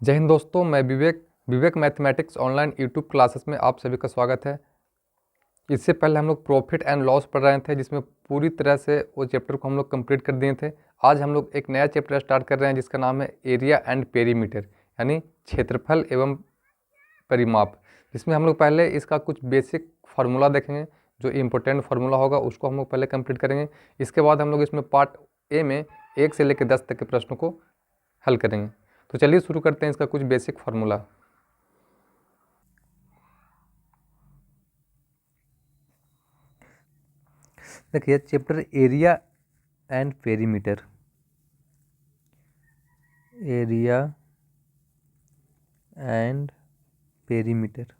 जय हिंद दोस्तों, मैं विवेक मैथमेटिक्स ऑनलाइन यूट्यूब क्लासेस में आप सभी का स्वागत है। इससे पहले हम लोग प्रॉफिट एंड लॉस पढ़ रहे थे, जिसमें पूरी तरह से वो चैप्टर को हम लोग कंप्लीट कर दिए थे। आज हम लोग एक नया चैप्टर स्टार्ट कर रहे हैं जिसका नाम है एरिया एंड पेरीमीटर, यानी क्षेत्रफल एवं परिमाप। जिसमें हम लोग पहले इसका कुछ बेसिक फार्मूला देखेंगे, जो इम्पोर्टेंट फार्मूला होगा उसको हम लोग पहले कंप्लीट करेंगे। इसके बाद हम लोग इसमें पार्ट ए में 1 से लेकर 10 तक के प्रश्नों को हल करेंगे। तो चलिए शुरू करते हैं इसका कुछ बेसिक फार्मूला। देखिए, chapter area and perimeter. Area and perimeter,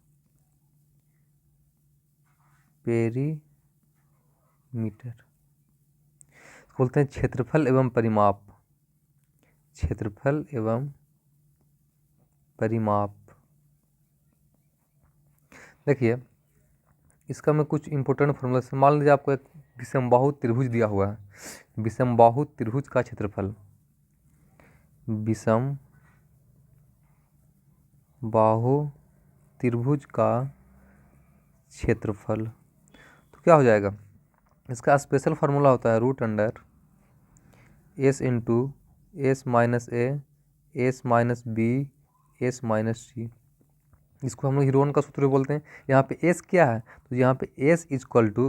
बोलते हैं क्षेत्रफल एवं परिमाप। क्षेत्रफल एवं परिमाप। देखिए, इसका मैं कुछ इंपॉर्टेंट फॉर्मूला से, मान लीजिए आपको एक विषमबाहु त्रिभुज दिया हुआ है। विषमबाहु त्रिभुज का क्षेत्रफल, विषमबाहु त्रिभुज का क्षेत्रफल, तो क्या हो जाएगा? इसका स्पेशल फार्मूला होता है root under S into S minus A, S minus B, S minus C. इसको हम लोग हीरोन का सूत्र बोलते हैं। यहाँ पे एस क्या है? तो यहाँ पे S is equal to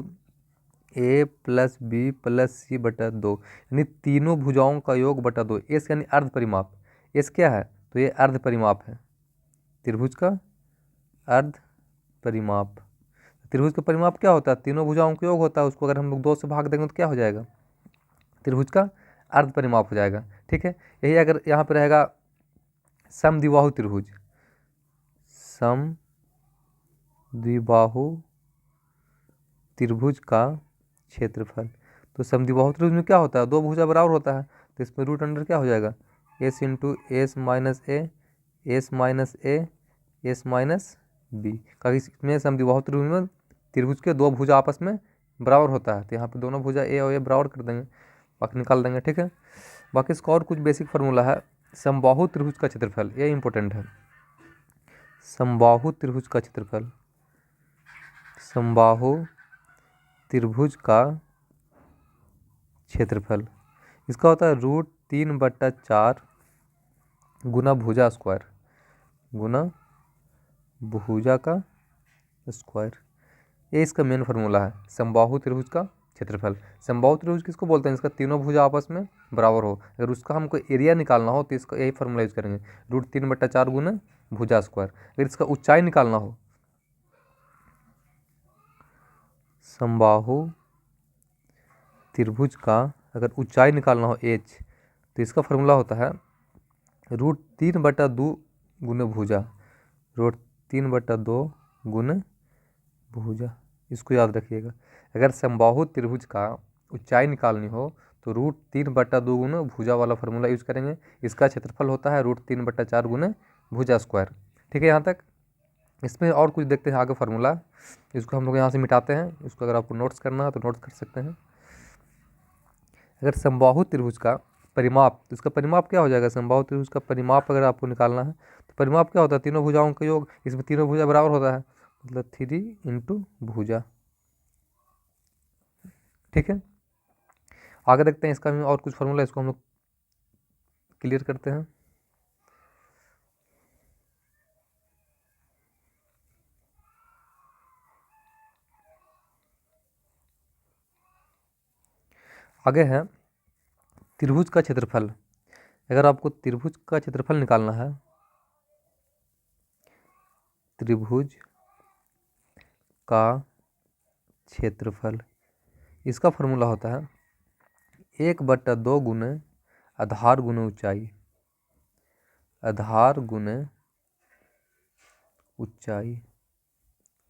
A plus B plus C बटा 2, यानी तीनों भुजाओं का योग बटा 2। एस यानी अर्ध परिमाप। एस क्या है? तो ये अर्ध परिमाप है, त्रिभुज का अर्ध परिमाप। त्रिभुज का परिमाप क्या होता है? तीनों भुजाओं का योग होता है। उसको अगर हम लोग 2 से भाग देंगे तो क्या हो जाएगा? त्रिभुज का अर्ध परिमाप हो जाएगा। ठीक है, यही अगर यहाँ पे रहेगा समद्विबाहु त्रिभुज, समद्विबाहु त्रिभुज का क्षेत्रफल। तो समद्विबाहु त्रिभुज में क्या होता है? 2 भुजा बराबर होता है। तो इसमें रूट अंडर क्या हो जाएगा? S into S minus A, S minus A, S minus B. क्योंकि इसमें समद्विबाहु त्रिभुज में त्रिभुज के 2 भुजा आपस में बराबर होता है, तो यहाँ पे दोनों भुजा ए और ए बराबर कर देंगे, बाकी निकाल देंगे। ठीक है, बाकी इसका और कुछ बेसिक फार्मूला है। समबाहु त्रिभुज का क्षेत्रफल, ये इंपॉर्टेंट है। समबाहु त्रिभुज का क्षेत्रफल, समबाहु त्रिभुज का क्षेत्रफल, इसका होता है रूट 3/4 गुना भुजा स्क्वायर, गुना भुजा का स्क्वायर। ये इसका मेन फार्मूला है, समबाहु त्रिभुज का क्षेत्रफल। समबाहु त्रिभुज किसको बोलते हैं? इसका तीनों भुजा आपस में बराबर हो। अगर उसका हमको एरिया निकालना हो तो इसका यही फार्मूला यूज करेंगे, रूट 3/4 गुना भुजा स्क्वायर। अगर इसका ऊंचाई निकालना हो, समबाहु त्रिभुज का अगर ऊंचाई निकालना हो एच, तो इसका फार्मूला होता है रूट 3/2 गुना भुजा, रूट 3/2 गुना भुजा। इसको याद रखिएगा। अगर समबाहु त्रिभुज का ऊंचाई निकालनी हो तो रूट 3/2 गुना भुजा वाला फार्मूला यूज करेंगे। इसका क्षेत्रफल होता है रूट 3/4 गुना भुजा स्क्वायर। ठीक है, यहाँ तक। इसमें और कुछ देखते हैं आगे फार्मूला। इसको हम लोग यहाँ से मिटाते हैं। इसको अगर आपको नोट्स करना है तो नोट्स कर सकते हैं। अगर समबाहु त्रिभुज का परिमाप, तो इसका परिमाप क्या हो जाएगा? समबाहु त्रिभुज का परिमाप अगर आपको निकालना है तो परिमाप क्या होता है? तीनों भुजाओं का योग। इसमें तीनों भुजा बराबर होता है, मतलब 3 इंटू भुजा। ठीक है, आगे देखते हैं इसका भी और कुछ फार्मूला, इसको हम लोग क्लियर करते हैं। आगे है त्रिभुज का क्षेत्रफल। अगर आपको त्रिभुज का क्षेत्रफल निकालना है, त्रिभुज का क्षेत्रफल, इसका फार्मूला होता है 1/2 गुने आधार गुने ऊंचाई, आधार गुने ऊंचाई।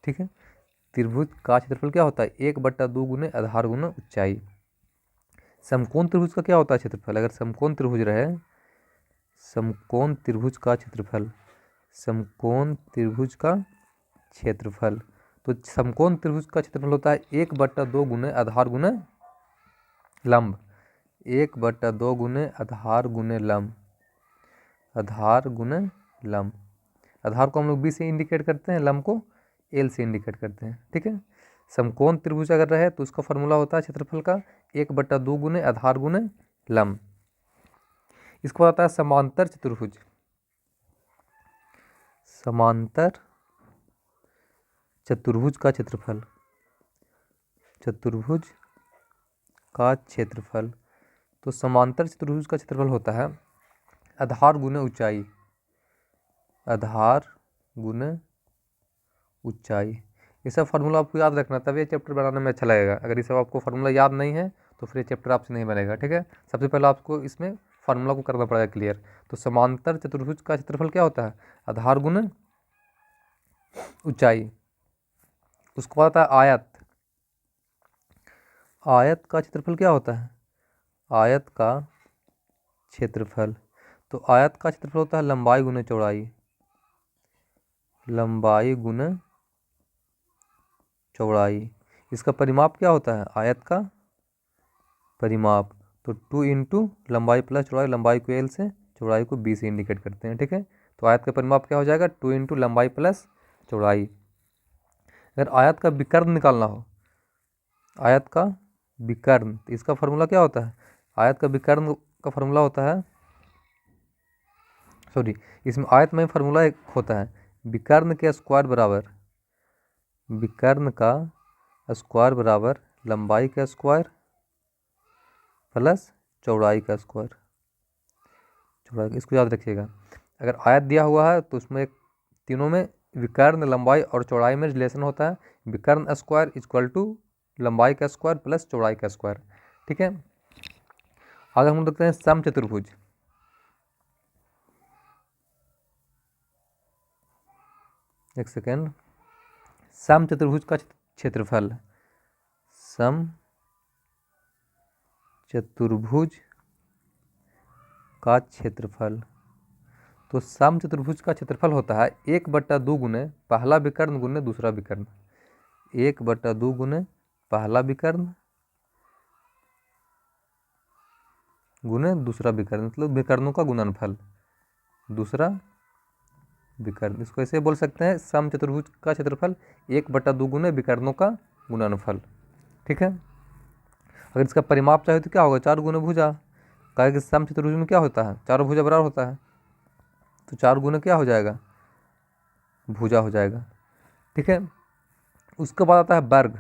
ठीक है, त्रिभुज का क्षेत्रफल क्या होता है? 1/2 गुने आधार गुना ऊंचाई। समकोण त्रिभुज का क्या होता है क्षेत्रफल? अगर समकोण त्रिभुज रहे, समकोण त्रिभुज का क्षेत्रफल, समकोण त्रिभुज का क्षेत्रफल, तो समकोण त्रिभुज का क्षेत्रफल होता है 1/2 गुने आधार गुने लंब, 1/2 गुने आधार गुने लंब, आधार गुने लम। आधार को हम लोग बी से इंडिकेट करते हैं, लम को एल से इंडिकेट करते हैं। ठीक है, समकोण त्रिभुज अगर रहे तो उसका फॉर्मूला होता है क्षेत्रफल का 1/2 गुने आधार गुने लम। इसको आता है समांतर चतुर्भुज। समांतर चतुर्भुज का क्षेत्रफल, चतुर्भुज का क्षेत्रफल। तो समांतर चतुर्भुज का क्षेत्रफल होता है आधार गुने ऊंचाई, आधार गुने ऊंचाई। ये सब फार्मूला आपको याद रखना, तभी ये चैप्टर बनाने में अच्छा लगेगा। अगर ये सब आपको फार्मूला याद नहीं है तो फिर ये चैप्टर आपसे नहीं बनेगा। ठीक है, सबसे पहले आपको इसमें फार्मूला को करना पड़ेगा क्लियर। तो समांतर चतुर्भुज का क्षेत्रफल क्या होता है, आधार गुने ऊंचाई। उसको आता है आयत। आयत का क्षेत्रफल क्या होता है, आयत का क्षेत्रफल। तो आयत का क्षेत्रफल होता है लंबाई गुने चौड़ाई, लंबाई गुने चौड़ाई। इसका परिमाप क्या होता है, आयत का परिमाप। तो 2 इंटू लंबाई प्लस चौड़ाई, लंबाई को एल से चौड़ाई को बी से इंडिकेट करते हैं। ठीक है, तो आयत का परिमाप क्या हो जाएगा, 2 इंटू लंबाई प्लस चौड़ाई। अगर आयत का विकर्ण निकालना हो, आयत का विकर्ण, तो इसका फॉर्मूला क्या होता है, आयत का विकर्ण का फॉर्मूला होता है, सॉरी इसमें आयत में फॉर्मूला एक होता है विकर्ण के स्क्वायर बराबर, विकर्ण का स्क्वायर बराबर लंबाई का स्क्वायर प्लस चौड़ाई का स्क्वायर, चौड़ाई। इसको याद रखिएगा। अगर आयत दिया हुआ है तो उसमें तीनों में विकर्ण, लंबाई और चौड़ाई में रिलेशन होता है, विकर्ण स्क्वायर इक्वल टू लंबाई का स्क्वायर प्लस चौड़ाई का स्क्वायर। ठीक है, आगे हम देखते हैं समचतुर्भुज। एक सेकेंड, समचतुर्भुज का क्षेत्रफल, समचतुर्भुज का क्षेत्रफल। तो समचतुर्भुज का क्षेत्रफल होता है 1/2 गुने पहला विकर्ण गुने दूसरा विकर्ण, 1/2 गुने पहला विकर्ण गुने दूसरा विकर्ण, मतलब विकर्णों का गुणनफल, दूसरा विकर्ण। इसको ऐसे बोल सकते हैं समचतुर्भुज का क्षेत्रफल 1/2 गुने विकर्णों का गुणनफल। ठीक है, अगर इसका परिमाप चाहे तो क्या होगा, 4 गुने भुजा। कहे कि समचतुर्भुज में क्या होता है, चारों भुजा बराबर होता है, तो 4 गुने क्या हो जाएगा, भुजा हो जाएगा। ठीक है, उसके बाद आता है वर्ग।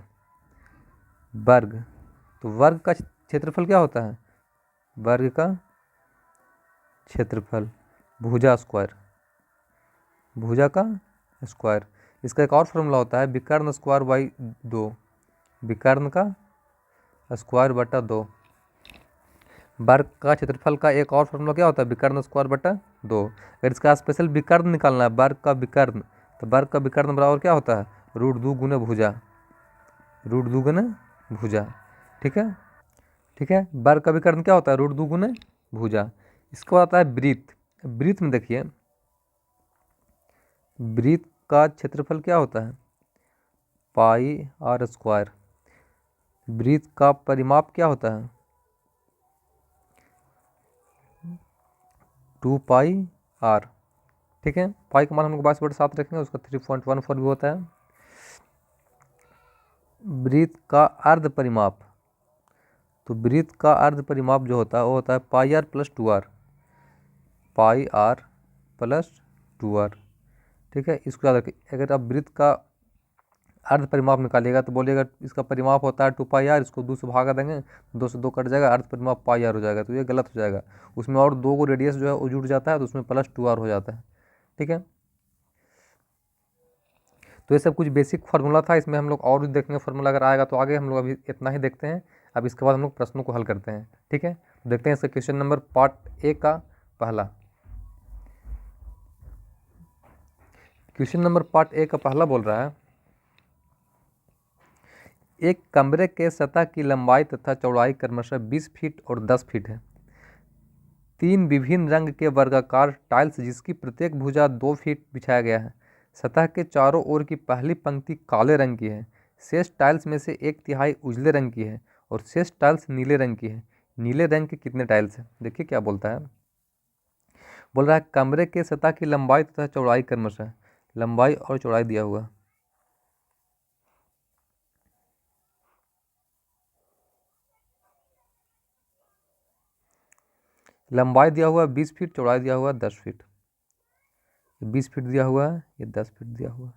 वर्ग, तो वर्ग का क्षेत्रफल क्या होता है, वर्ग का क्षेत्रफल भुजा स्क्वायर, भुजा का स्क्वायर। इसका एक और फॉर्मूला होता है विकर्ण स्क्वायर बाई 2, विकर्ण का स्क्वायर बटा 2। वर्ग का क्षेत्रफल का एक और फॉर्मूला क्या होता है, विकर्ण स्क्वायर बटा 2। अगर इसका स्पेशल विकर्ण निकालना है, वर्ग का विकर्ण, तो वर्ग का विकर्ण बराबर क्या होता है, √2 गुने भुजा, √2 गुने भुजा। ठीक है, ठीक है, वर्ग का विकर्ण क्या होता है, √2 गुने भुजा। इसको आता है वृत्त। वृत्त में देखिए, वृत्त का क्षेत्रफल क्या होता है, πr²। वृत्त का परिमाप क्या होता है, 2πr। ठीक है, पाई का मान हम लोग 22/7 रखेंगे, उसका 3.14 भी होता है। वृत्त का अर्ध परिमाप, तो वृत्त का अर्ध परिमाप जो होता है वो होता है πr + 2r, πr + 2r। ठीक है, इसको याद रखिए। अगर आप वृत्त का अर्ध परिमाप निकालिएगा तो बोलिएगा इसका परिमाप होता है 2πr, इसको 2 से भागा देंगे, 2 से 2 कट जाएगा, अर्ध परिमाप πr हो जाएगा, तो ये गलत हो जाएगा। उसमें और 2 को रेडियस जो है वो जुड़ जाता है, तो उसमें +2r हो जाता है। ठीक है, तो ये सब कुछ बेसिक फार्मूला था, इसमें हम लोग और भी देखेंगे फार्मूला, अगर आएगा तो आगे। हम लोग अभी इतना ही देखते हैं, अब इसके बाद हम लोग प्रश्नों को हल करते हैं। ठीक है, तो देखते हैं इसका क्वेश्चन नंबर पार्ट ए का पहला। क्वेश्चन नंबर पार्ट ए का पहला बोल रहा है, एक कमरे के सतह की लंबाई तथा चौड़ाई क्रमशः 20 फीट और 10 फीट है। 3 विभिन्न रंग के वर्गाकार टाइल्स जिसकी प्रत्येक भुजा 2 फीट बिछाया गया है। सतह के चारों ओर की पहली पंक्ति काले रंग की है, शेष टाइल्स में से 1/3 उजले रंग की है और शेष टाइल्स नीले रंग की है। नीले रंग के कितने टाइल्स हैं। देखिए क्या बोलता है, बोल रहा है कमरे के सतह की लंबाई तथा चौड़ाई क्रमशः, लंबाई और चौड़ाई दिया हुआ। लंबाई दिया हुआ 20 फीट, चौड़ाई दिया हुआ 10 फीट। 20 फीट दिया हुआ है, ये 10 फीट दिया हुआ है।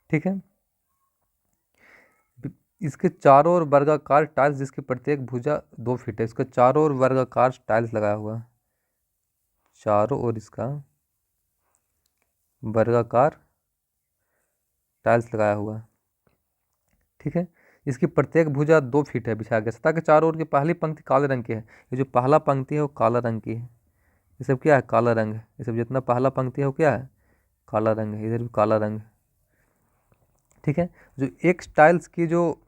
ठीक है। इसके चारों ओर वर्गाकार टाइल्स जिसकी प्रत्येक भुजा 2 फीट है। इसके चारों ओर वर्गाकार टाइल्स लगाया हुआ है, चारों ओर इसका वर्गाकार टाइल्स लगाया हुआ है। ठीक है। इसकी प्रत्येक भुजा 2 फीट है बिछा गया। सतह के चारों ओर की पहली पंक्ति काले रंग की है। ये जो पहला पंक्ति है वो काला रंग की है। ये सब क्या है? काला रंग है। ये सब जितना पहला पंक्ति है वो क्या है? काला रंग है। इधर भी काला रंग है। ठीक है। जो एक टाइल्स की जो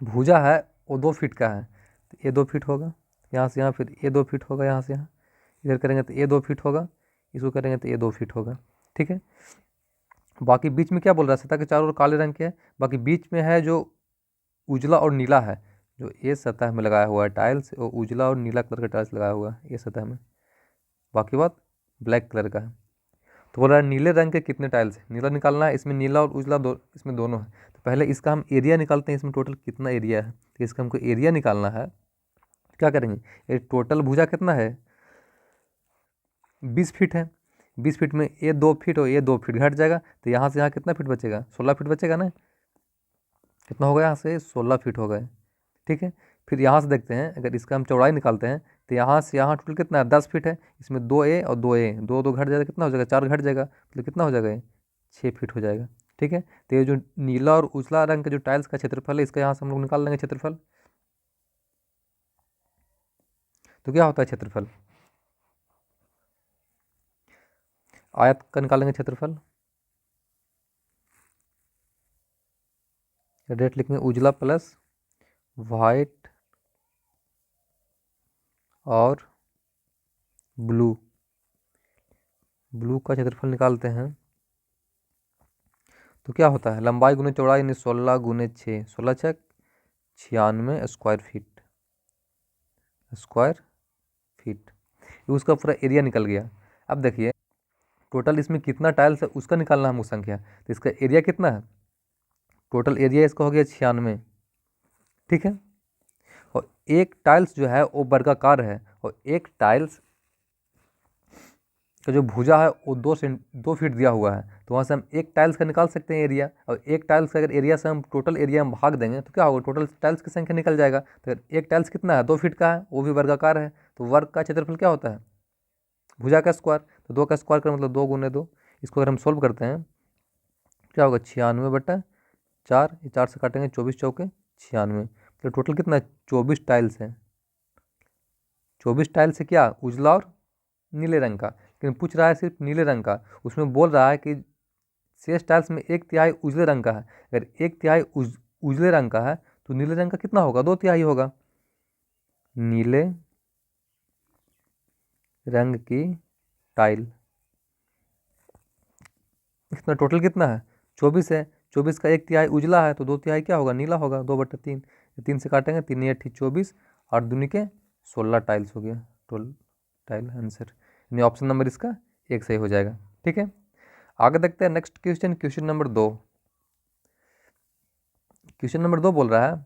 भुजा है वो 2 फीट का है, तो ये 2 फीट होगा यहाँ से यहाँ, फिर ये 2 फीट होगा यहाँ से यहाँ, इधर करेंगे तो ये 2 फीट होगा, इसको करेंगे तो ये 2 फीट होगा। ठीक है। बाकी बीच में क्या बोल रहा है? सतह के चारों ओर काले रंग के है, बाकी बीच में है जो उजला और नीला है, जो ये सतह में लगाया हुआ है टाइल्स, वो उजला और नीला कलर का टाइल्स लगाया हुआ है ये सतह में। बाकी बात ब्लैक कलर का है। तो बोल रहा है नीले रंग के कितने टाइल्स है, नीला निकालना है। इसमें नीला और उजला इसमें दोनों है। तो पहले इसका हम एरिया निकालते हैं, इसमें टोटल कितना एरिया है। तो इसका हमको एरिया निकालना है। क्या करेंगे? ये टोटल भुजा कितना है? 20 फीट है। 20 फीट में ये 2 फीट और ये 2 फीट घट जाएगा, तो यहाँ से यहाँ कितना फीट बचेगा? 16 फीट बचेगा ना। कितना होगा? यहाँ से 16 फीट हो गए। ठीक है। फिर यहाँ से देखते हैं, अगर इसका हम चौड़ाई निकालते हैं तो यहाँ से यहाँ टोटल कितना है? 10 फीट है। इसमें 2a और 2a, दो दो घट जाएगा, कितना हो जाएगा? 4 घट जाएगा, मतलब कितना हो जाएगा? 6 फीट हो जाएगा। ठीक है। तो ये जो नीला और उजला रंग का जो टाइल्स का क्षेत्रफल है, इसका यहाँ से हम लोग निकाल लेंगे क्षेत्रफल। तो क्या होता है क्षेत्रफल? आयत का निकालेंगे क्षेत्रफल। रेट लिखेंगे उजला प्लस वाइट और ब्लू, ब्लू का क्षेत्रफल निकालते हैं तो क्या होता है? लंबाई गुने चौड़ाई यानी 16 गुने 6, 16 छक 96 स्क्वायर फीट, स्क्वायर फीट। उसका पूरा एरिया निकल गया। अब देखिए टोटल इसमें कितना टाइल्स है उसका निकालना हमको संख्या। तो इसका एरिया कितना है? टोटल एरिया इसका हो गया 96। ठीक है। और एक टाइल्स जो है वो वर्गाकार है, और एक टाइल्स का जो भुजा है वो 2 फीट दिया हुआ है। तो वहाँ से हम एक टाइल्स का निकाल सकते हैं एरिया, और एक टाइल्स का अगर एरिया से हम टोटल एरिया हम भाग देंगे तो क्या होगा? टोटल टाइल्स की संख्या निकल जाएगा। तो एक टाइल्स कितना है? 2 फीट का है, वो भी वर्गाकार है, तो वर्ग का क्षेत्रफल क्या होता है? भुजा का स्क्वायर। तो 2 का स्क्वायर का मतलब 2 गुने 2। इसको अगर हम सोल्व करते हैं क्या होगा? 96/4, ये 4 से काटेंगे 24 चौके 96। तो टोटल कितना है? 24 टाइल्स है। 24 टाइल्स है क्या? उजला और नीले रंग का, लेकिन पूछ रहा है सिर्फ नीले रंग का। उसमें बोल रहा है कि शेष टाइल्स में 1/3 उजले रंग का है। अगर 1/3 उजले रंग का है तो नीले रंग का कितना होगा? 2/3 होगा। नीले रंग की टाइल, इसमें टोटल कितना है? 24 है। 24 का 1/3 उजला है, तो 2/3 क्या होगा? नीला होगा। 2/3, 3 से काटेंगे 3 8 24, और दूनी के 16 टाइल्स हो गया। टोटल टाइल आंसर, यानी ऑप्शन नंबर इसका एक सही हो जाएगा। ठीक है। आगे देखते हैं next question, question number 2। Question number 2 बोल रहा है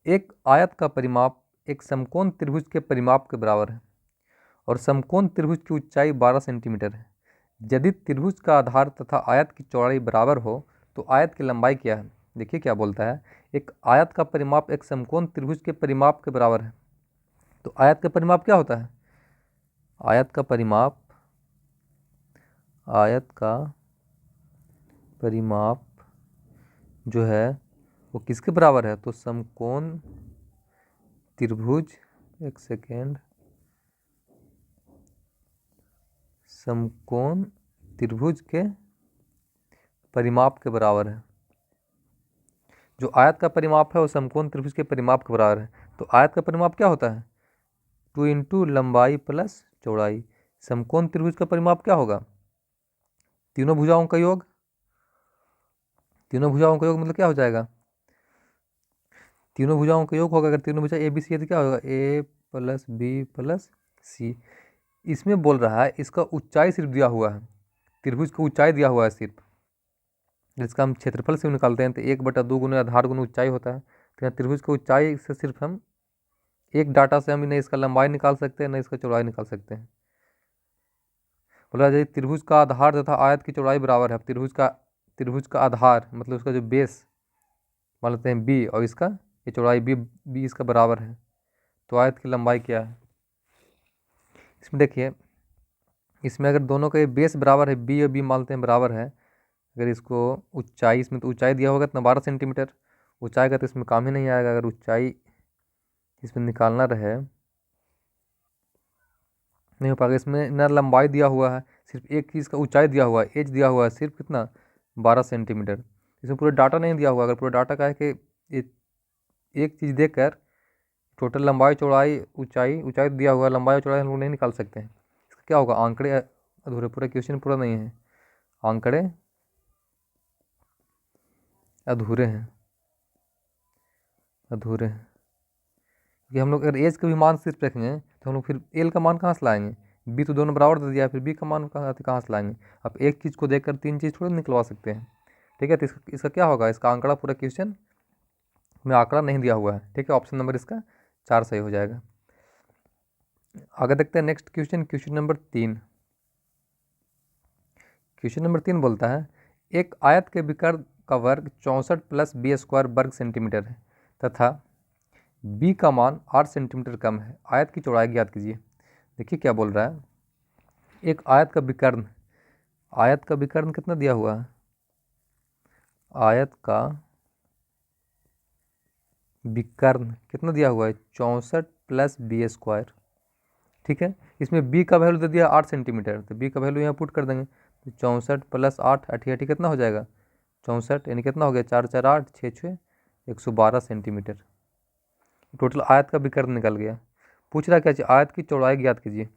एक आयत का परिमाप एक समकोण त्रिभुज के परिमाप के बराबर है, और समकोण त्रिभुज की ऊंचाई 12 सेंटीमीटर है। यदि त्रिभुज का आधार तथा आयत की चौड़ाई बराबर हो तो आयत की लंबाई क्या है? देखिए क्या बोलता है, एक आयत का परिमाप एक समकोण त्रिभुज के परिमाप के बराबर है। तो आयत का परिमाप क्या होता है? आयत का परिमाप, आयत का परिमाप जो है वो किसके बराबर है? तो समकोण त्रिभुज, एक सेकेंड, समकोण त्रिभुज के परिमाप के बराबर है। जो आयत का परिमाप है वो समकोण त्रिभुज के परिमाप के बराबर है। तो आयत का परिमाप क्या होता है? 2 इंटू लंबाई प्लस चौड़ाई। समकोण त्रिभुज का परिमाप क्या होगा? तीनों भुजाओं का योग। तीनों भुजाओं का योग मतलब क्या हो जाएगा? तीनों भुजाओं का योग होगा। अगर तीनों भुजा ए बी सी है तो क्या होगा? ए प्लस बी प्लस सी। इसमें बोल रहा है इसका ऊंचाई सिर्फ दिया हुआ है, त्रिभुज का ऊंचाई दिया हुआ है सिर्फ, जिसका हम क्षेत्रफल से निकालते हैं तो 1/2 गुना आधार गुना ऊंचाई होता है। तो यहाँ त्रिभुज की ऊंचाई से सिर्फ हम एक डाटा से हम नहीं इसका लंबाई निकाल सकते हैं, न इसका चौड़ाई निकाल सकते हैं। बोला यदि त्रिभुज का आधार तथा आयत की चौड़ाई बराबर है, त्रिभुज का आधार मतलब उसका जो बेस मान लेते हैं बी, और इसका ये चौड़ाई बी इसका बराबर है, तो आयत की लंबाई क्या है। इसमें देखिए, इसमें अगर दोनों का ये बेस बराबर है, बी और बी मानते हैं बराबर है, अगर इसको ऊंचाई, इसमें तो ऊंचाई दिया होगा इतना 12 सेंटीमीटर, ऊंचाई का तो इसमें काम ही नहीं आएगा। अगर ऊंचाई इसमें निकालना रहे नहीं हो पाएगा। इसमें न लंबाई दिया हुआ है, सिर्फ एक चीज़ का ऊंचाई दिया हुआ है, एज दिया हुआ है सिर्फ कितना 12 सेंटीमीटर। इसमें पूरा डाटा नहीं दिया हुआ। अगर पूरा डाटा का है कि एक चीज़ देकर टोटल लंबाई चौड़ाई ऊंचाई दिया हुआ है, लंबाई चौड़ाई हम लोग नहीं निकाल सकते हैं। इसका क्या होगा, आंकड़े अधूरे, पूरा क्वेश्चन पूरा नहीं है, आंकड़े अधूरे हैं, कि हम लोग अगर एज का भी मान सिर्फ रखेंगे तो हम लोग फिर एल का मान कहाँ से लाएंगे, बी तो दोनों बराबर दे दिया, फिर बी का मान कहाँ से लाएंगे। अब एक चीज़ को देखकर तीन चीज़ थोड़ी निकलवा सकते हैं। ठीक है, तो इसका क्या होगा, इसका आंकड़ा पूरा क्वेश्चन में आंकड़ा नहीं दिया हुआ है। ठीक है, ऑप्शन नंबर इसका 4 सही हो जाएगा। आगे देखते हैं next question, question number 3। Question number 3 बोलता है एक आयत के विकर्ण का वर्ग 64 + b² वर्ग सेंटीमीटर है तथा b का मान 8 सेंटीमीटर कम है, आयत की चौड़ाई ज्ञात कीजिए। देखिए क्या बोल रहा है, एक आयत का विकर्ण कितना दिया हुआ है, आयत का विकर्ण कितना दिया हुआ है 64 + b²। ठीक है, इसमें b का वैल्यू दे दिया 8 सेंटीमीटर, तो b का वैल्यू यहाँ पुट कर देंगे, तो 64 + 8 88 कितना हो जाएगा 64, यानी कितना हो गया 4 4 8 6 6 112 सेंटीमीटर। टोटल आयत का विकर्ण निकल गया। पूछ रहा क्या चाहिए, आयत की चौड़ाई ज्ञात कीजिए।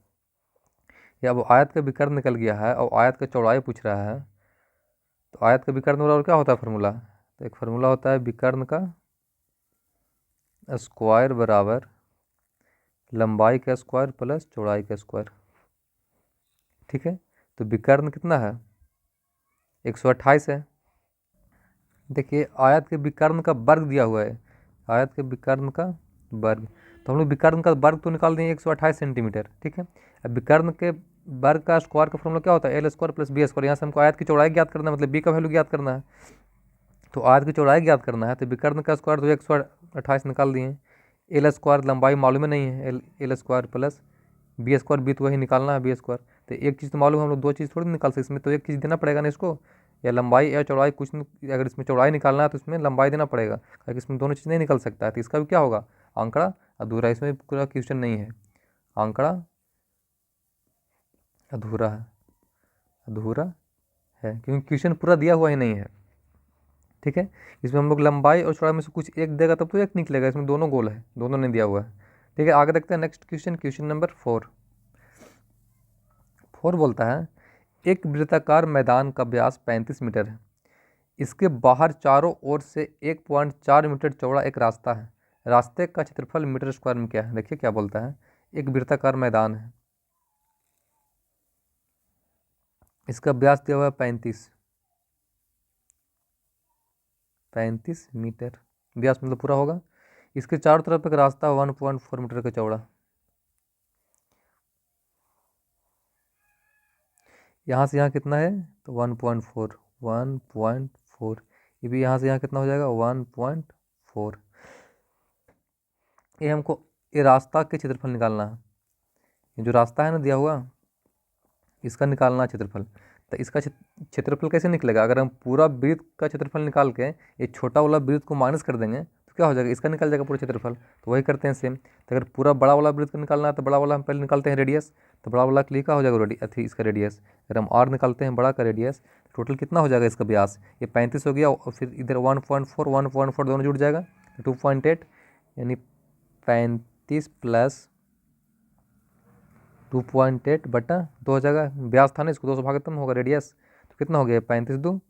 या वो आयत का विकर्ण निकल गया है और आयत का चौड़ाई पूछ रहा है, तो आयत का विकर्ण बराबर क्या होता है फार्मूला, तो एक फार्मूला होता है विकर्ण का स्क्वायर बराबर लंबाई का स्क्वायर प्लस चौड़ाई का स्क्वायर। ठीक है, तो विकर्ण कितना है 128 है। देखिए आयत के विकर्ण का वर्ग दिया हुआ है, आयत के विकर्ण का वर्ग, तो हम लोग विकर्ण का वर्ग तो निकाल देंगे 128 सेंटीमीटर। ठीक है, अब विकर्ण के वर्ग का स्क्वायर का फॉर्मूला क्या होता है l² + b²। यहाँ से हमको आयत की चौड़ाई ज्ञात करना है, मतलब b का वैल्यू ज्ञात करना है, तो आयत की चौड़ाई ज्ञात करना है, तो विकर्ण का स्क्वायर तो 128 निकाल दिए। l² लंबाई मालूम नहीं है, l² + b², b तो वही निकालना है b²। तो एक चीज़ तो मालूम है, हम लोग दो चीज़ थोड़ी निकाल सकते, इसमें तो एक चीज़ देना पड़ेगा ना इसको, या लंबाई या चौड़ाई कुछ नहीं। अगर इसमें चौड़ाई निकालना है तो इसमें लंबाई देना पड़ेगा, क्योंकि इसमें दोनों चीज़ नहीं निकल सकता है, तो इसका भी क्या होगा आंकड़ा अधूरा। इसमें पूरा क्वेश्चन नहीं है, आंकड़ा अधूरा है क्योंकि क्वेश्चन पूरा दिया हुआ ही नहीं है। ठीक है, इसमें हम लोग लंबाई और चौड़ाई में से कुछ एक देगा तब तो एक निकलेगा, इसमें दोनों गोल है, दोनों नहीं दिया हुआ है। ठीक है, आगे देखते हैं नेक्स्ट क्वेश्चन, क्वेश्चन नंबर 4 बोलता है एक वृत्ताकार मैदान का व्यास 35 मीटर है, इसके बाहर चारों ओर से 1.4 मीटर चौड़ा एक रास्ता है, रास्ते का क्षेत्रफल मीटर² में क्या है। देखिए क्या बोलता है, एक वृत्ताकार मैदान है, इसका व्यास दिया हुआ है 35 मीटर, व्यास मतलब पूरा होगा। इसके चारों तरफ एक रास्ता 1.4 मीटर का चौड़ा, यहाँ से यहाँ कितना है तो 1.4, ये भी यहाँ से यहाँ कितना हो जाएगा 1.4। ये हमको ये रास्ता के क्षेत्रफल निकालना है, ये जो रास्ता है ना दिया हुआ, इसका निकालना है क्षेत्रफल। तो इसका क्षेत्रफल कैसे निकलेगा, अगर हम पूरा वृत्त का क्षेत्रफल निकाल के ये छोटा वाला वृत्त को माइनस कर देंगे तो क्या हो जाएगा, इसका निकल जाएगा पूरा क्षेत्रफल। तो वही करते हैं सेम। तो अगर पूरा बड़ा वाला वृत्त को निकालना है तो बड़ा वाला हम पहले निकालते हैं रेडियस, तो बड़ा वाला के लिए क्या हो जाएगा इसका रेडियस। अगर हम r निकालते हैं बड़ा का रेडियस, टोटल कितना हो जाएगा इसका व्यास, ये 35 हो गया, और फिर इधर 1.4 दोनों जुड़ जाएगा 2.8, यानी 35 + 2.8 बटा 2 हो जाएगा, व्यास था ना, इसको 2 से भाग होगा रेडियस, तो कितना हो गया 35 × 2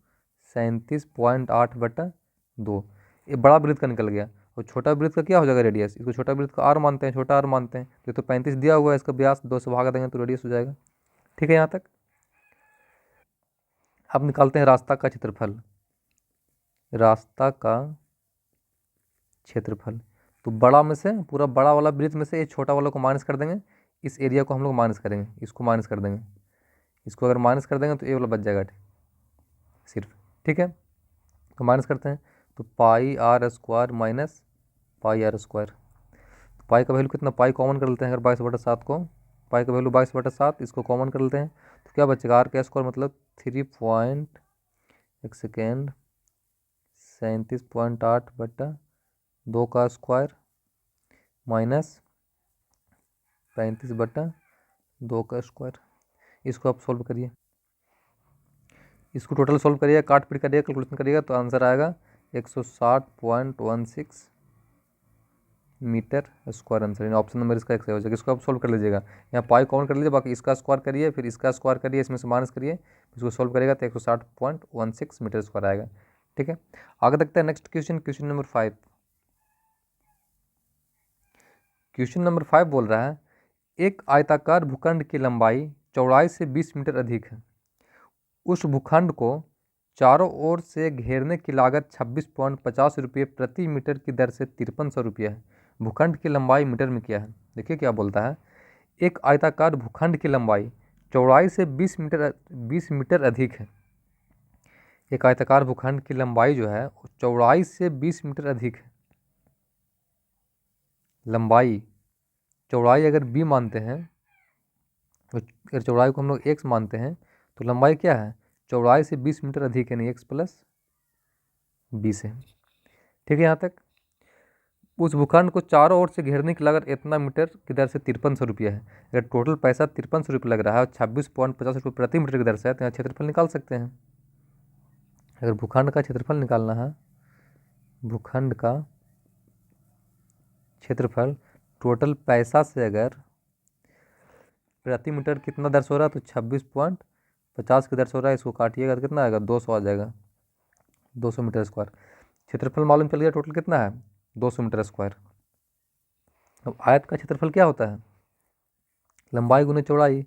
37.8 बटा 2, ये बड़ा वृत्त का निकल गया। और छोटा वृत्त का क्या हो जाएगा रेडियस, इसको छोटा वृत्त का आर मानते हैं, छोटा आर मानते हैं, तो 35 दिया हुआ है, इसका व्यास 2 से भाग देंगे तो रेडियस हो जाएगा। ठीक है यहाँ तक। अब निकालते हैं रास्ता का क्षेत्रफल। रास्ता का क्षेत्रफल, तो बड़ा में से, पूरा बड़ा वाला वृत्त में से ये छोटा वाला को माइनस कर देंगे, इस एरिया को हम लोग माइनस करेंगे, इसको माइनस कर देंगे, इसको अगर माइनस कर देंगे तो ये वाला बच जाएगा सिर्फ। ठीक है, तो माइनस करते हैं, तो pi R square minus pi R square. Pi का वैल्यू कितना, पाई कॉमन कर लेते हैं, अगर 22/7 को, पाई का वैल्यू 22/7, इसको कॉमन कर लेते हैं, तो क्या बचेगा, आर का स्क्वायर मतलब 3.37.8/2 का स्क्वायर माइनस 35/2 का स्क्वायर। इसको आप सोल्व करिए, इसको टोटल सोल्व करिए, काट पीट करिए, कैलकुलेशन करिएगा, तो आंसर आएगा 160.16 metre square answer. Option number इसका एक सही हो जाएगा। इसको आप सोल्व कर लीजिएगा, यहाँ पाई कॉमन कर लीजिए, बाकी इसका स्क्वायर करिए, फिर इसका स्क्वायर करिए, इसमें से माइनस करिए, इसको सोल्व करेगा तो 160.16 मीटर स्क्वायर आएगा। ठीक है, आगे देखते हैं next question, question number 5। Question number 5 बोल रहा है, एक आयताकार भूखंड की लंबाई चौड़ाई से 20 मीटर अधिक है, उस भूखंड को चारों ओर से घेरने की लागत 26.50 रुपये प्रति मीटर की दर से 5300 रुपया है। भूखंड की लंबाई मीटर में क्या है, देखिए क्या बोलता है, एक आयताकार भूखंड की लंबाई चौड़ाई से 20 मीटर अधिक है। एक आयताकार भूखंड की लंबाई जो है वो चौड़ाई से 20 मीटर अधिक है। लंबाई, चौड़ाई अगर b मानते हैं, अगर चौड़ाई को हम लोग x मानते हैं, तो लंबाई क्या है, चौड़ाई से 20 मीटर अधिक है, नहीं x + 20 है। ठीक है यहाँ तक। उस भूखंड को चारों ओर से घेरने की लागत इतना मीटर की दर से 5300 रुपया है। अगर टोटल पैसा 5300 रुपये लग रहा है और 26.50 रुपये प्रति मीटर की दर से है, तो यहाँ क्षेत्रफल निकाल सकते हैं। अगर भूखंड का क्षेत्रफल निकालना है, भूखंड का क्षेत्रफल टोटल पैसा से अगर प्रति मीटर कितना दर से हो रहा है, तो 26.50 की दर से हो रहा है, इसको काटिएगा तो कितना आएगा, 200 आ जाएगा, 200 मीटर स्क्वायर। क्षेत्रफल मालूम चल गया टोटल कितना है, 200 मीटर स्क्वायर। अब आयत का क्षेत्रफल क्या होता है, लंबाई गुने चौड़ाई,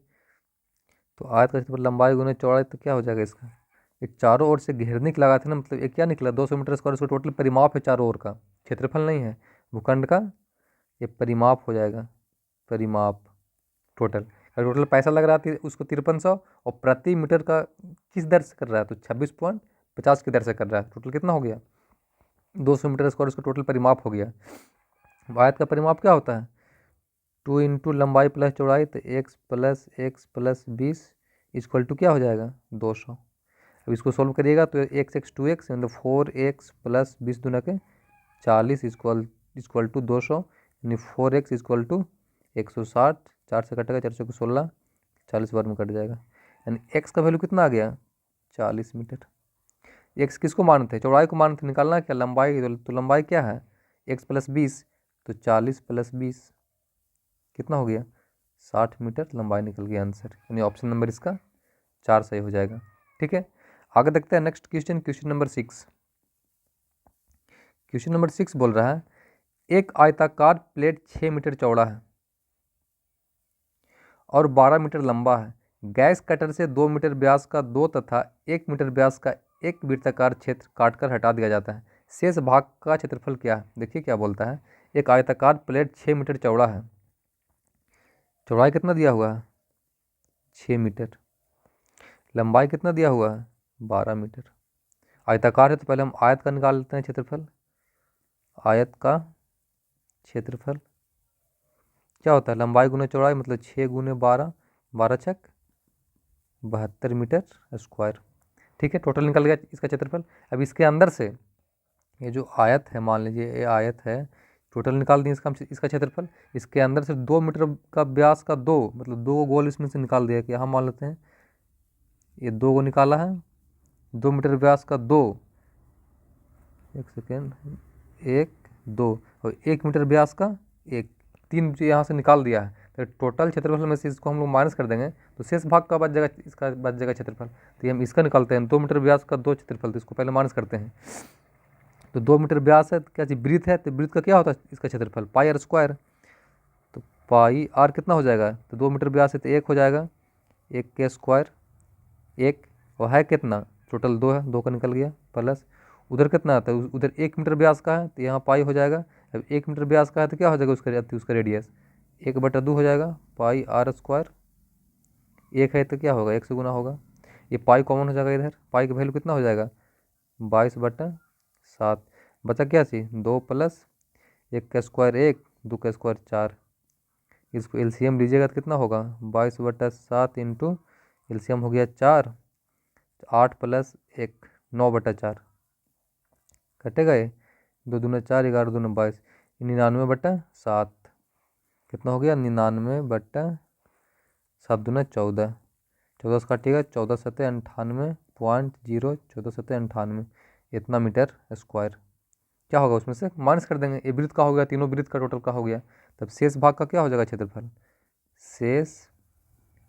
तो आयत का क्षेत्रफल लंबाई गुने चौड़ाई, तो क्या हो जाएगा इसका, एक चारों ओर से घेरने की लागत है ना, मतलब एक क्या निकला 200 मीटर स्क्वायर, इसको टोटल परिमाप है चारों ओर का, क्षेत्रफल नहीं है भूखंड का, ये परिमाप हो जाएगा, परिमाप टोटल। अगर टोटल पैसा लग रहा है उसको 5300, और प्रति मीटर का किस दर से कर रहा है, तो 26.50 की दर से कर रहा है, टोटल कितना हो गया 200 मीटर स्क्वायर, उसका टोटल परिमाप हो गया। आयत का परिमाप क्या होता है, 2 इंटू लंबाई प्लस चौड़ाई, तो x + 20 इक्वल टू क्या हो जाएगा 200। अब इसको सोल्व करिएगा तो x 2x मतलब 4x + 20 दूना के 40 इक्वल टू 200, यानी 4x इक्वल टू 160, 4 से कटेगा 4 को 16, 40 बार में कट जाएगा, यानी x का वैल्यू कितना आ गया 40 मीटर। x किसको मानते हैं, चौड़ाई को मानते, निकालना क्या लंबाई, तो लंबाई क्या है x + 20, तो 40 + 20 कितना हो गया 60 मीटर लंबाई निकल गया आंसर, यानी ऑप्शन नंबर इसका 4 सही हो जाएगा। ठीक है, आगे देखते हैं next question, question number 6। Question number 6 बोल रहा है, एक आयताकार प्लेट 6 मीटर चौड़ा है और 12 मीटर लंबा है, गैस कटर से 2 मीटर व्यास का 2 तथा 1 मीटर व्यास का एक वृत्ताकार क्षेत्र काटकर हटा दिया जाता है, शेष भाग का क्षेत्रफल क्या है। देखिए क्या बोलता है, एक आयताकार प्लेट 6 मीटर चौड़ा है, चौड़ाई कितना दिया हुआ है 6 मीटर, लंबाई कितना दिया हुआ है 12 मीटर। आयताकार है तो पहले हम आयत का निकाल लेते हैं क्षेत्रफल। आयत का क्षेत्रफल क्या होता है, लंबाई गुने चौड़ाई, मतलब 6 गुने 12, 12 छक 72 मीटर स्क्वायर। ठीक है, टोटल निकल गया इसका क्षेत्रफल। अब इसके अंदर से ये जो आयत है, मान लीजिए ये आयत है, टोटल निकाल दिए इसका क्षेत्रफल। इसके अंदर से 2 मीटर का व्यास का 2, मतलब 2 गोल इसमें से निकाल दिया, कि यहाँ मान लेते हैं ये 2 को निकाला है, 2 मीटर व्यास का 2, एक सेकेंड, 1 2, और 1 मीटर व्यास का 1, 3 यहाँ से निकाल दिया है, तो टोटल क्षेत्रफल में से इसको हम लोग माइनस कर देंगे, तो शेष भाग का बच जाएगा, इसका बच जाएगा क्षेत्रफल। तो हम इसका निकालते हैं, 2 मीटर व्यास का 2 क्षेत्रफल, तो इसको पहले माइनस करते हैं, तो 2 मीटर व्यास है, तो क्या चीज़ वृत्त है, तो वृत्त का क्या होता है इसका क्षेत्रफल पाई आर स्क्वायर। तो पाई आर कितना हो जाएगा, तो 2 मीटर व्यास है तो 1 हो जाएगा, 1 के स्क्वायर 1, और है कितना टोटल 2 है, 2 का निकल गया, प्लस उधर कितना आता है, उधर 1 मीटर व्यास का है तो यहाँ पाई हो जाएगा। अब 1 मीटर व्यास का है तो क्या हो जाएगा उसका रेडियस 1/2 हो जाएगा, पाई आर स्क्वायर। 1 है तो क्या होगा 1 से गुना होगा, ये पाई कॉमन हो जाएगा, इधर पाई का वैल्यू कितना हो जाएगा 22/7। बचा क्या चीज 2 प्लस 1 का स्क्वायर 1, 2 का स्क्वायर 4। इसको एलसीएम लीजिएगा तो कितना होगा 22/7 इंटू एलसीएम हो गया 4, 8 प्लस 1 9/4 कटेगा ये, 2 दूना 4, 11 दूना 22, 99/7 कितना हो गया 99/7 दूना 14, 14 से काटिएगा 14 सतह 98.0, 14 सतह 98 इतना मीटर स्क्वायर। क्या होगा उसमें से माइनस कर देंगे, ये वृत्त का हो गया, तीनों वृत्त का टोटल का हो गया, तब शेष भाग का क्या हो जाएगा क्षेत्रफल, शेष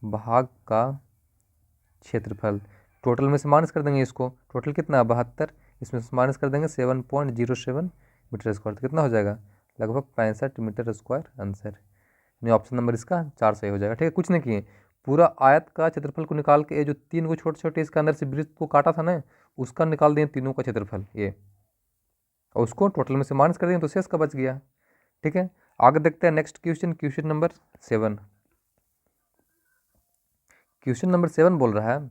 भाग का क्षेत्रफल टोटल में से माइनस कर देंगे इसको, टोटल कितना है 72, इसमें से माइनस कर देंगे 7.07 मीटर स्क्वायर, तो कितना हो जाएगा लगभग 65 मीटर स्क्वायर आंसर। यानी ऑप्शन नंबर इसका 4 सही हो जाएगा। ठीक है, कुछ नहीं किए, पूरा आयत का क्षेत्रफल को निकाल के ये जो 3 को छोटे छोटे इसके अंदर से वृत्त को काटा था ना, उसका निकाल दिए तीनों का क्षेत्रफल ये, और उसको टोटल में से माइनस कर दिए तो शेष का बच गया। ठीक है, आगे देखते हैं next question, question number 7। Question number 7 बोल रहा है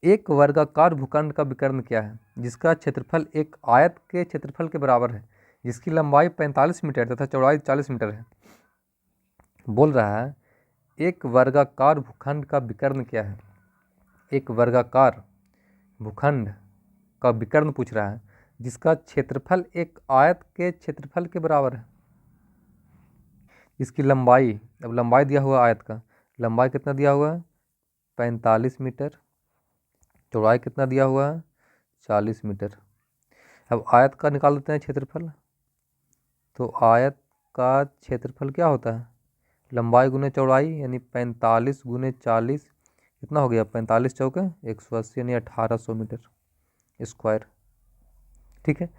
एक वर्गाकार भूखंड का विकर्ण क्या है जिसका क्षेत्रफल एक आयत के क्षेत्रफल के बराबर है, जिसकी लंबाई 45 मीटर तथा चौड़ाई 40 मीटर है। बोल रहा है एक वर्गाकार भूखंड का विकर्ण क्या है, एक वर्गाकार भूखंड का विकर्ण पूछ रहा है जिसका क्षेत्रफल एक आयत के क्षेत्रफल के बराबर है, इसकी लंबाई, अब लंबाई दिया हुआ आयत का लंबाई कितना दिया हुआ है 45 मीटर, चौड़ाई कितना दिया हुआ है 40 मीटर। अब आयत का निकाल देते हैं क्षेत्रफल, तो आयत का क्षेत्रफल क्या होता है लंबाई गुने चौड़ाई, यानी 45 गुने 40 कितना हो गया 45 चौके 180, यानी 1800 मीटर स्क्वायर। ठीक है,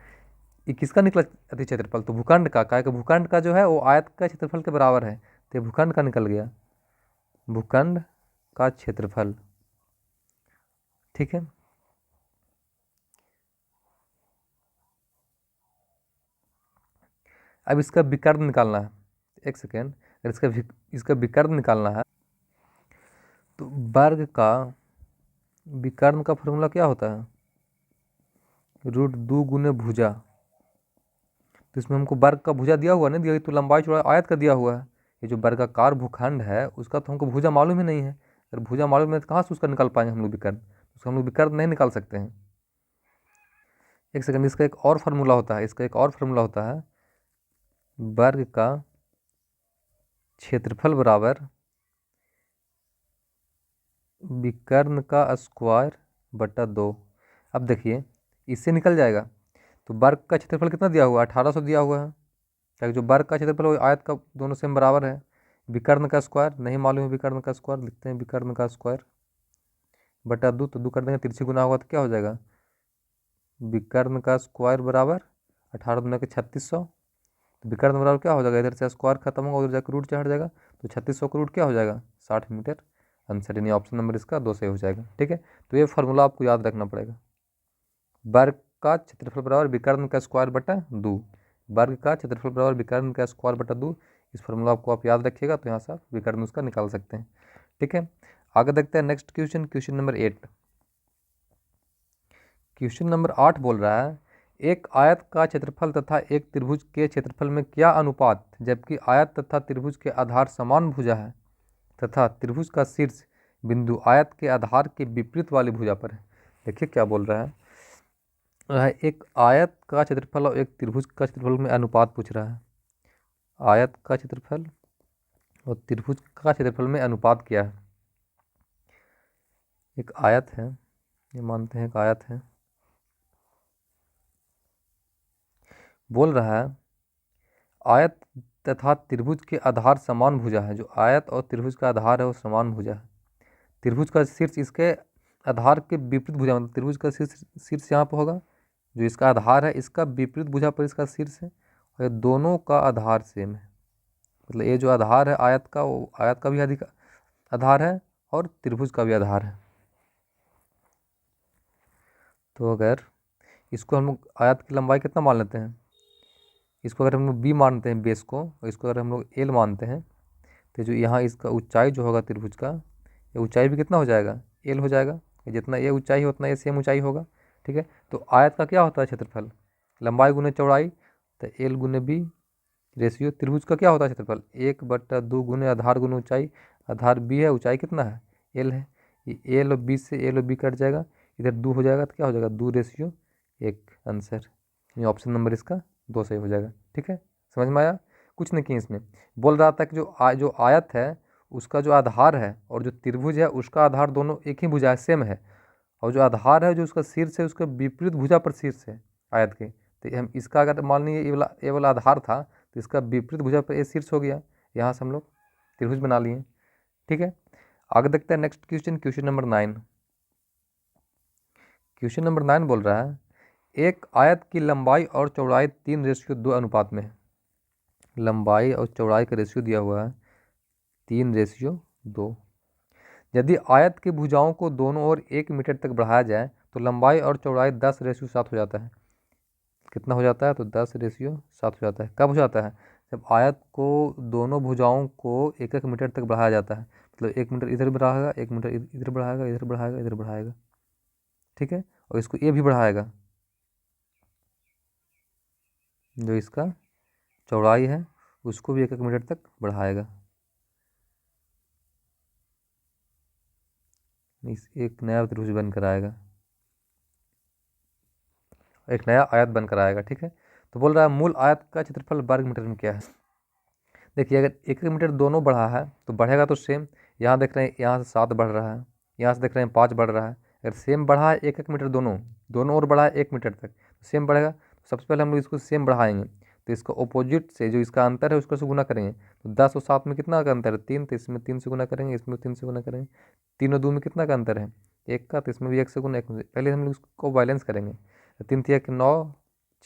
ये किसका निकला अति क्षेत्रफल, तो भूखंड का, क्या भूखंड का जो है वो आयत का क्षेत्रफल के बराबर है, तो भूखंड का निकल गया, भूखंड का क्षेत्रफल। ठीक है, अब इसका विकर्ण निकालना है, एक सेकेंड, अगर इसका विकर्ण निकालना है तो वर्ग का विकर्ण का फॉर्मूला क्या होता है √2 गुने भुजा, तो इसमें हमको वर्ग का भुजा दिया हुआ नहीं दिया, तो लंबाई चौड़ाई आयत का दिया हुआ है, ये जो वर्गाकार भूखंड है उसका तो हमको भुजा मालूम ही नहीं है, अगर भुजा मालूम है तो कहाँ से उसका निकाल पाएंगे हम लोग विकर्ण, उसका हम लोग विकर्ण नहीं निकाल सकते हैं। एक सेकंड, इसका एक और फार्मूला होता है, इसका एक और फार्मूला होता है वर्ग का क्षेत्रफल बराबर विकर्ण का स्क्वायर बटा 2। अब देखिए इससे निकल जाएगा, तो वर्ग का क्षेत्रफल कितना दिया हुआ है 1800 दिया हुआ है, ताकि जो वर्ग का क्षेत्रफल वो आयत का दोनों सेम बराबर है, विकर्ण का स्क्वायर नहीं मालूम है, विकर्ण का स्क्वायर लिखते हैं, विकर्ण का स्क्वायर बटा 2, तो 2 कर देंगे तिरछी गुना होगा तो क्या हो जाएगा विकर्ण का स्क्वायर बराबर 18 दूना के 3600, तो विकर्ण बराबर क्या हो जाएगा, इधर से स्क्वायर खत्म होगा उधर जाकर रूट चढ़ जाएगा, तो 3600 का रूट क्या हो जाएगा 60 मीटर आंसर, यानी ऑप्शन नंबर इसका 2 सही हो जाएगा। ठीक है, तो ये फार्मूला आपको याद रखना पड़ेगा, वर्ग का क्षेत्रफल बराबर विकर्ण का स्क्वायर बटा 2, वर्ग का क्षेत्रफल बराबर विकर्ण का स्क्वायर बटा 2, इस फार्मूला आपको आप याद रखिएगा तो यहाँ से आप विकर्ण उसका निकाल सकते हैं। ठीक है, आगे देखते हैं next question, question number 8। Question number 8 बोल रहा है एक आयत का क्षेत्रफल तथा एक त्रिभुज के क्षेत्रफल में क्या अनुपात, जबकि आयत तथा त्रिभुज के आधार समान भुजा है तथा त्रिभुज का शीर्ष बिंदु आयत के आधार के विपरीत वाली भुजा पर है। देखिए क्या बोल रहा है एक आयत का क्षेत्रफल और एक त्रिभुज का क्षेत्रफल में अनुपात पूछ रहा है, आयत का क्षेत्रफल और त्रिभुज का क्षेत्रफल में अनुपात क्या है। एक आयत है, ये मानते हैं एक आयत है, बोल रहा है आयत तथा त्रिभुज के आधार समान भुजा है, जो आयत और त्रिभुज का आधार है वो समान भुजा है, त्रिभुज का शीर्ष इसके आधार के विपरीत भुजा, मतलब त्रिभुज का शीर्ष यहाँ पर होगा, जो इसका आधार है इसका विपरीत भुजा पर इसका शीर्ष है, और ये दोनों का आधार सेम है। मतलब ये जो आधार है आयत का, वो आयत का भी अधिक आधार है और त्रिभुज का भी आधार है। तो अगर इसको हम लोग आयत की लंबाई कितना मान लेते हैं, इसको अगर हम लोग बी मानते हैं बेस को, और इसको अगर हम लोग एल मानते हैं, तो जो यहाँ इसका ऊंचाई जो होगा त्रिभुज का, ये ऊंचाई भी कितना हो जाएगा, एल हो जाएगा। जितना ये ऊंचाई है उतना ये सेम ऊंचाई होगा। ठीक है, तो आयत का क्या होता है क्षेत्रफल, लंबाई गुने चौड़ाई, तो एल गुने बी रेशियो। त्रिभुज का क्या होता है क्षेत्रफल, 1/2 गुने आधार गुने ऊंचाई, आधार बी है, ऊंचाई कितना है, एल है। ये एल और बी से एल और बी कट जाएगा, इधर 2 हो जाएगा, तो क्या हो जाएगा 2:1 आंसर। ये ऑप्शन नंबर इसका 2 सही हो जाएगा। ठीक है, समझ में आया। कुछ नहीं किया इसमें, बोल रहा था कि जो आयत है उसका जो आधार है और जो त्रिभुज है उसका आधार दोनों एक ही भुजा है, सेम है, और जो आधार है जो उसका शीर्ष है उसका विपरीत भुजा पर शीर्ष है आयत के। तो हम इसका अगर मान लीजिए ये वाला आधार था, तो इसका विपरीत भुजा पर ये शीर्ष हो गया, यहाँ से हम लोग त्रिभुज बना लिए। ठीक है, आगे देखते हैं next question, question number 9। Question number 9 बोल रहा है एक आयत की लंबाई और चौड़ाई 3:2 अनुपात में है। लंबाई और चौड़ाई का रेशियो दिया हुआ है 3:2। यदि आयत की भुजाओं को दोनों ओर 1 मीटर तक बढ़ाया जाए तो लंबाई और चौड़ाई 10:7 हो जाता है। कितना हो जाता है, तो 10:7 हो जाता है। कब हो जाता है, जब आयत को दोनों भुजाओं को 1-1 मीटर तक बढ़ाया जाता है। मतलब 1 मीटर इधर बढ़ाएगा, 1 मीटर इधर बढ़ाएगा, इधर बढ़ाएगा, इधर बढ़ाएगा। ठीक है, और इसको ये भी बढ़ाएगा, जो इसका चौड़ाई है उसको भी 1-1 मीटर तक बढ़ाएगा। एक नया त्रिभुज बनकर आएगा, एक नया आयत बनकर आएगा। ठीक है, तो बोल रहा है मूल आयत का क्षेत्रफल वर्ग मीटर में क्या है। देखिए अगर 1-1 मीटर दोनों बढ़ा है तो बढ़ेगा तो सेम। यहाँ देख रहे हैं यहाँ से 7 बढ़ रहा है, यहाँ से देख रहे हैं 5 बढ़ रहा है। अगर सेम बढ़ा है 1-1 मीटर दोनों दोनों ओर बढ़ा है 1 मीटर तक, तो सेम बढ़ेगा। तो सबसे पहले हम लोग इसको सेम बढ़ाएंगे, तो इसका ऑपोजिट से जो इसका अंतर है उसको से गुना करेंगे। तो 10 और 7 में कितना का अंतर है, 3, तो इसमें 3 से गुना करेंगे, इसमें 3 से गुना करेंगे। 3 और 2 में कितना का अंतर है, 1 का, तो इसमें भी 1 से गुना 1 में पहले हम लोग इसको बैलेंस करेंगे। तो 3 3 1 9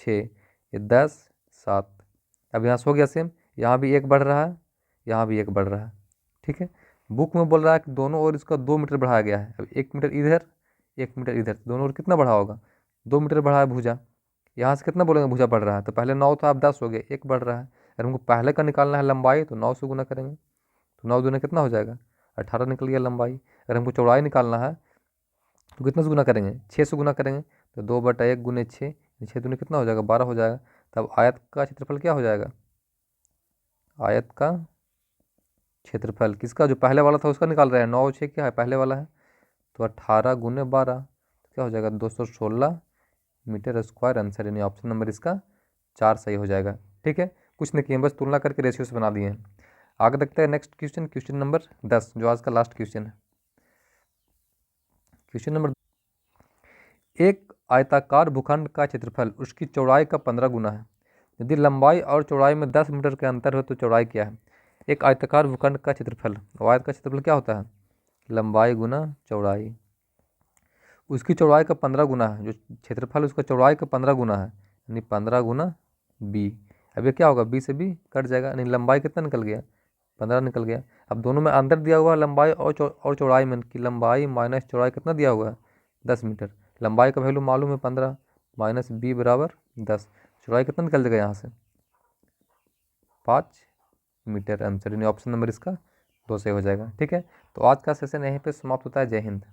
6, ये 10 7। अब यहाँ से हो गया सेम, यहाँ भी 1 बढ़ रहा है, यहाँ भी 1 बढ़ रहा है। ठीक है, बुक में बोल रहा है कि दोनों ओर इसका 2 मीटर बढ़ाया गया है। अब 1 मीटर इधर 1 मीटर इधर, दोनों ओर कितना बढ़ा होगा, 2 मीटर बढ़ा है भुजा। यहाँ से कितना बोलेंगे भुजा बढ़ रहा है, तो पहले 9 था अब 10 हो गया, 1 बढ़ रहा है। अगर हमको पहले का निकालना है लंबाई तो 9 से गुना करेंगे, तो 9 दूना कितना हो जाएगा, 18 निकल गया लंबाई। अगर हमको चौड़ाई निकालना है तो कितना से गुना करेंगे, 6 से गुना करेंगे, तो 2/1 गुने 6, 6 दूने कितना हो जाएगा, 12 हो जाएगा। तब आयत का क्षेत्रफल क्या हो जाएगा, आयत का क्षेत्रफल किसका, जो पहले वाला था उसका निकाल रहे हैं, 9 और 6 क्या है पहले वाला है, तो 18 गुने 12 क्या हो जाएगा, 216 मीटर स्क्वायर आंसर। यानी ऑप्शन नंबर इसका 4 सही हो जाएगा। ठीक है, कुछ नहीं किए बस तुलना करके रेशियो से बना दिए हैं। आगे देखते हैं नेक्स्ट क्वेश्चन, क्वेश्चन नंबर 10 जो आज का लास्ट क्वेश्चन है। क्वेश्चन नंबर, एक आयताकार भूखंड का क्षेत्रफल उसकी चौड़ाई का 15 गुना है। यदि लंबाई और चौड़ाई में 10 मीटर के अंतर हो तो चौड़ाई क्या है। एक आयताकार भूखंड का क्षेत्रफल, आयत का क्षेत्रफल क्या होता है, लंबाई गुना चौड़ाई, उसकी चौड़ाई का 15 गुना है। जो क्षेत्रफल उसका चौड़ाई का 15 गुना है, यानी 15 गुना बी। अब ये क्या होगा, बी से बी कट जाएगा, यानी लंबाई कितना निकल गया, 15 निकल गया। अब दोनों में अंतर दिया हुआ है लंबाई और चौड़ाई में, कि लंबाई माइनस चौड़ाई कितना दिया हुआ है, 10 मीटर। लंबाई का वैल्यू मालूम है 15 माइनस बी बराबर 10, चौड़ाई कितना निकल जाएगा यहाँ से 5 मीटर आंसर। यानी ऑप्शन नंबर इसका 2 से हो जाएगा। ठीक है, तो आज का सेशन यहीं पे समाप्त होता है। जय हिंद।